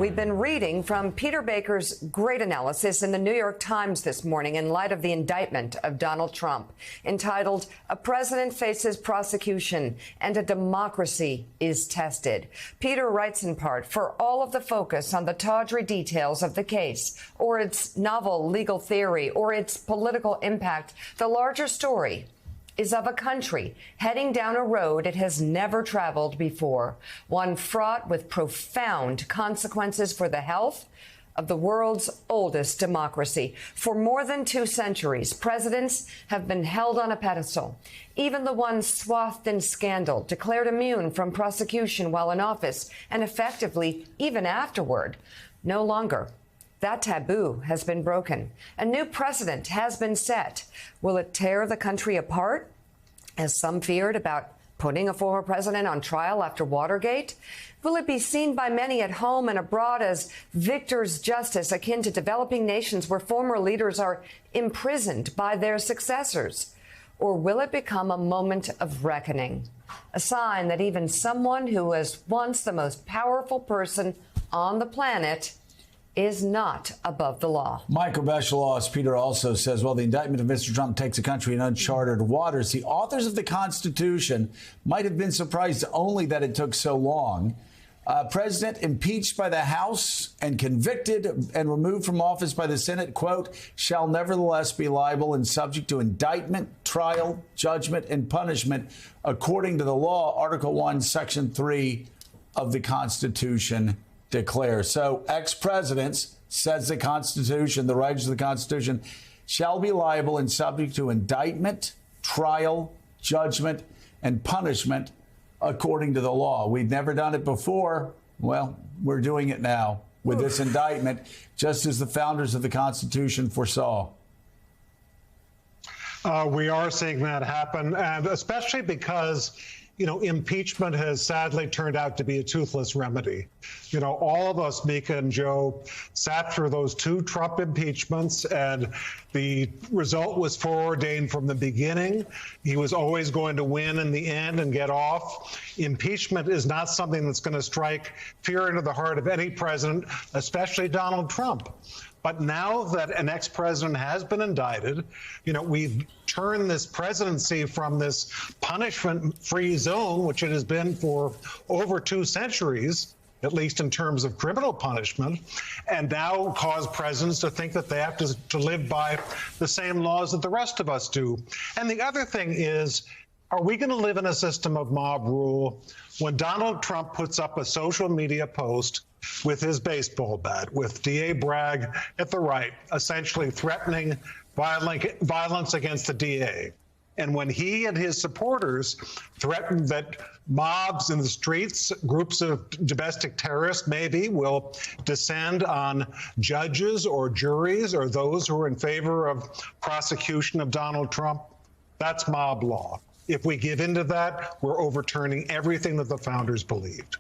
We've been reading from Peter Baker's great analysis in the New York Times this morning in light of the indictment of Donald Trump, entitled "A President Faces Prosecution and a Democracy is Tested." Peter writes in part, for all of the focus on the tawdry details of the case, or its novel legal theory, or its political impact, the larger story is of a country heading down a road it has never traveled before, one fraught with profound consequences for the health of the world's oldest democracy. For more than 2 centuries, presidents have been held on a pedestal, even the ones swathed in scandal, declared immune from prosecution while in office, and effectively even afterward. No longer. That taboo has been broken. A new precedent has been set. Will it tear the country apart, as some feared about putting a former president on trial after Watergate? Will it be seen by many at home and abroad as victor's justice, akin to developing nations where former leaders are imprisoned by their successors? Or will it become a moment of reckoning, a sign that even someone who was once the most powerful person on the planet is not above the law? Michael Beschloss, as Peter also says, well, the indictment of Mr. Trump takes the country in uncharted waters. The authors of the Constitution might have been surprised only that it took so long. President impeached by the House and convicted and removed from office by the Senate, quote, shall nevertheless be liable and subject to indictment, trial, judgment, and punishment according to the law. Article 1, Section 3 of the Constitution declares. So ex-presidents, says the Constitution, the writers of the Constitution, shall be liable and subject to indictment, trial, judgment, and punishment according to the law. We've never done it before. Well, we're doing it now with this indictment, just as the founders of the Constitution foresaw. We are seeing that happen, and especially because impeachment has sadly turned out to be a toothless remedy. All of us, Mika and Joe, sat through those 2 Trump impeachments, and the result was foreordained from the beginning. He was always going to win in the end and get off. Impeachment is not something that's going to strike fear into the heart of any president, especially Donald Trump. But now that an ex-president has been indicted, we've turned this presidency from this punishment-free zone, which it has been for over 2 centuries, at least in terms of criminal punishment, and now cause presidents to think that they have to live by the same laws that the rest of us do. And the other thing is, are we going to live in a system of mob rule when Donald Trump puts up a social media post with his baseball bat, with D.A. Bragg at the right, essentially threatening violence against the D.A.? And when he and his supporters threaten that mobs in the streets, groups of domestic terrorists maybe, will descend on judges or juries or those who are in favor of prosecution of Donald Trump, that's mob law. If we give in to that, we're overturning everything that the founders believed.